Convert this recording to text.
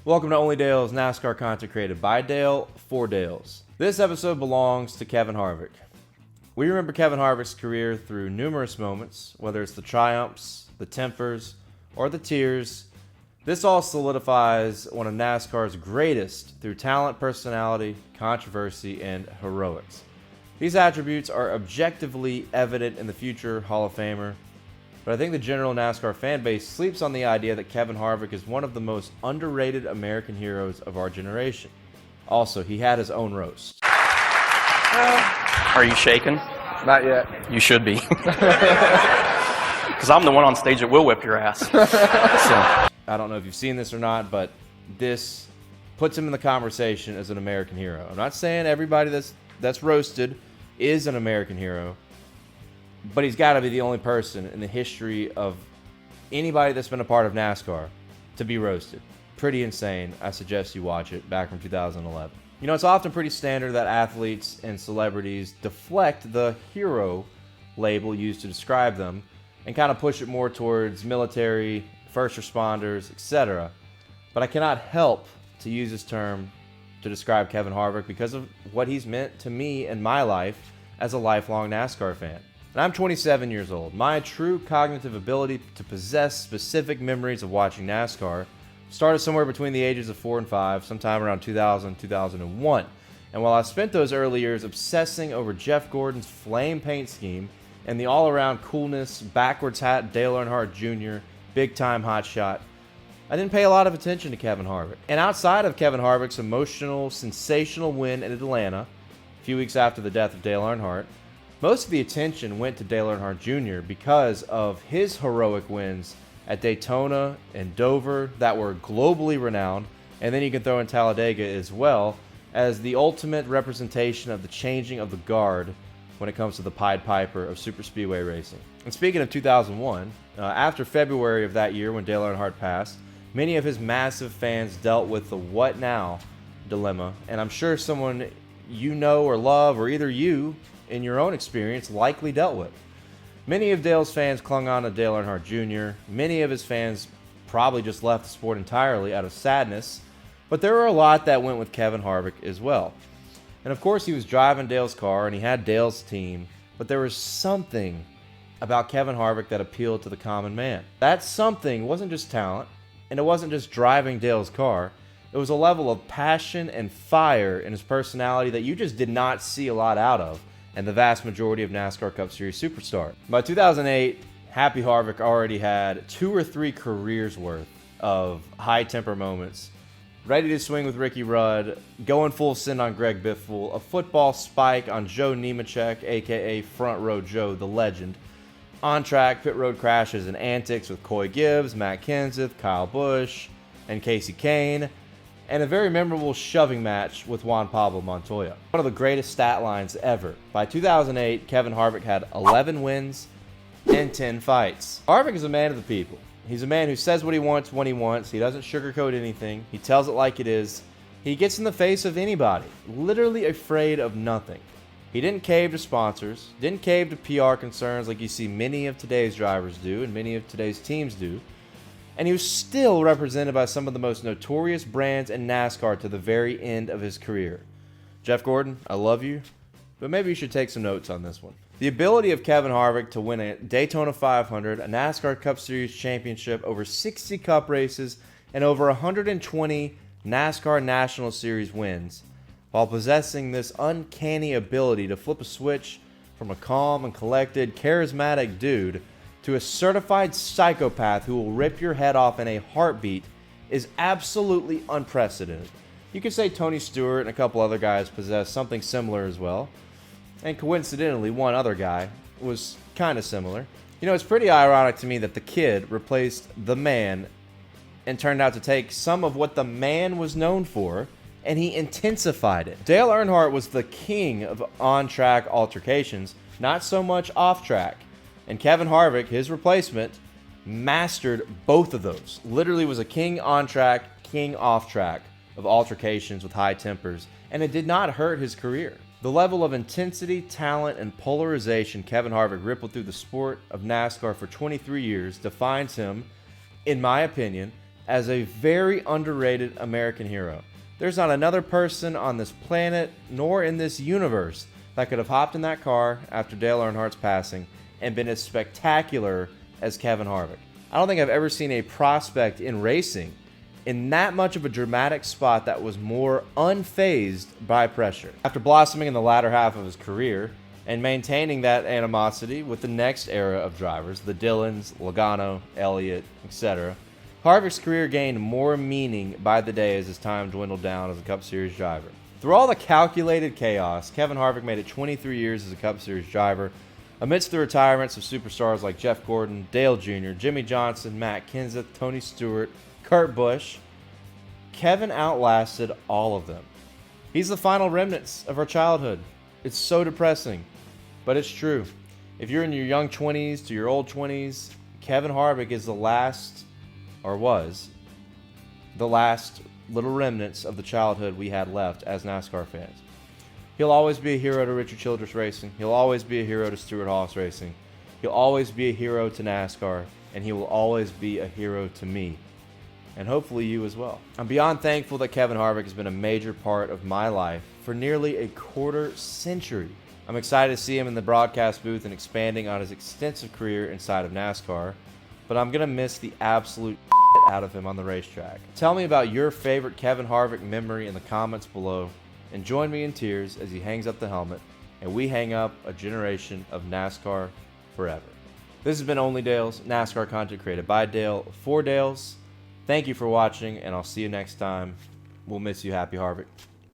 Welcome to Onlydales, NASCAR content created by Dale for Dales. This episode belongs to Kevin Harvick. We remember Kevin Harvick's career through numerous moments, whether it's the triumphs, the tempers, or the tears. This all solidifies one of NASCAR's greatest through talent, personality, controversy, and heroics. These attributes are objectively evident in the future Hall of Famer, but I think the general NASCAR fan base sleeps on the idea that Kevin Harvick is one of the most underrated American heroes of our generation. Also, he had his own roast. Are you shaking? Not yet. You should be. Because I'm the one on stage that will whip your ass. So. I don't know if you've seen this or not, but this puts him in the conversation as an American hero. I'm not saying everybody that's roasted is an American hero, but he's got to be the only person in the history of anybody that's been a part of NASCAR to be roasted. Pretty insane. I suggest you watch it, back from 2011. You know, it's often pretty standard that athletes and celebrities deflect the hero label used to describe them and kind of push it more towards military, first responders, etc. But I cannot help to use this term to describe Kevin Harvick because of what he's meant to me in my life as a lifelong NASCAR fan. And I'm 27 years old. My true cognitive ability to possess specific memories of watching NASCAR started somewhere between the ages of 4 and 5, sometime around 2000, 2001. And while I spent those early years obsessing over Jeff Gordon's flame paint scheme and the all-around coolness, backwards hat Dale Earnhardt Jr., big-time hotshot, I didn't pay a lot of attention to Kevin Harvick. And outside of Kevin Harvick's emotional, sensational win in Atlanta, a few weeks after the death of Dale Earnhardt, most of the attention went to Dale Earnhardt Jr. because of his heroic wins at Daytona and Dover that were globally renowned, and then you can throw in Talladega as well as the ultimate representation of the changing of the guard when it comes to the Pied Piper of superspeedway racing. And speaking of 2001, after February of that year when Dale Earnhardt passed, many of his massive fans dealt with the what now dilemma, and I'm sure someone you know or love, or either you in your own experience likely dealt with. Many of Dale's fans clung on to Dale Earnhardt Jr. Many of his fans probably just left the sport entirely out of sadness, but there were a lot that went with Kevin Harvick as well. And of course he was driving Dale's car and he had Dale's team, but there was something about Kevin Harvick that appealed to the common man. That something wasn't just talent, and it wasn't just driving Dale's car. It was a level of passion and fire in his personality that you just did not see a lot out of and the vast majority of NASCAR Cup Series superstar. By 2008, Happy Harvick already had 2 or 3 careers worth of high-temper moments, ready to swing with Ricky Rudd, going full send on Greg Biffle, a football spike on Joe Nemechek, aka Front Row Joe, the legend, on-track pit road crashes and antics with Coy Gibbs, Matt Kenseth, Kyle Busch, and Casey Kane, and a very memorable shoving match with Juan Pablo Montoya. One of the greatest stat lines ever. By 2008, Kevin Harvick had 11 wins and 10 fights. Harvick is a man of the people. He's a man who says what he wants when he wants. He doesn't sugarcoat anything. He tells it like it is. He gets in the face of anybody, literally afraid of nothing. He didn't cave to sponsors, didn't cave to PR concerns like you see many of today's drivers do and many of today's teams do. And he was still represented by some of the most notorious brands in NASCAR to the very end of his career. Jeff Gordon, I love you, but maybe you should take some notes on this one. The ability of Kevin Harvick to win a Daytona 500, a NASCAR Cup Series championship, over 60 Cup races, and over 120 NASCAR National Series wins, while possessing this uncanny ability to flip a switch from a calm and collected, charismatic dude to a certified psychopath who will rip your head off in a heartbeat, is absolutely unprecedented. You could say Tony Stewart and a couple other guys possess something similar as well. And coincidentally, one other guy was kind of similar. You know, it's pretty ironic to me that the kid replaced the man and turned out to take some of what the man was known for, and he intensified it. Dale Earnhardt was the king of on-track altercations, not so much off-track. And Kevin Harvick, his replacement, mastered both of those. Literally was a king on track, king off track of altercations with high tempers, and it did not hurt his career. The level of intensity, talent, and polarization Kevin Harvick rippled through the sport of NASCAR for 23 years defines him, in my opinion, as a very underrated American hero. There's not another person on this planet nor in this universe that could have hopped in that car after Dale Earnhardt's passing and been as spectacular as Kevin Harvick. I don't think I've ever seen a prospect in racing in that much of a dramatic spot that was more unfazed by pressure. After blossoming in the latter half of his career and maintaining that animosity with the next era of drivers, the Dillons, Logano, Elliott, etc., Harvick's career gained more meaning by the day as his time dwindled down as a Cup Series driver. Through all the calculated chaos, Kevin Harvick made it 23 years as a Cup Series driver, amidst the retirements of superstars like Jeff Gordon, Dale Jr., Jimmy Johnson, Matt Kenseth, Tony Stewart, Kurt Busch. Kevin outlasted all of them. He's the final remnants of our childhood. It's so depressing, but it's true. If you're in your young 20s to your old 20s, Kevin Harvick is the last, or was, the last little remnants of the childhood we had left as NASCAR fans. He'll always be a hero to Richard Childress Racing. He'll always be a hero to Stuart Haas Racing. He'll always be a hero to NASCAR, and he will always be a hero to me, and hopefully you as well. I'm beyond thankful that Kevin Harvick has been a major part of my life for nearly a quarter century. I'm excited to see him in the broadcast booth and expanding on his extensive career inside of NASCAR, but I'm going to miss the absolute out of him on the racetrack. Tell me about your favorite Kevin Harvick memory in the comments below, and join me in tears as he hangs up the helmet and we hang up a generation of NASCAR forever. This has been Onlydales, NASCAR content created by Dale for Dales. Thank you for watching, and I'll see you next time. We'll miss you, Happy Harvick.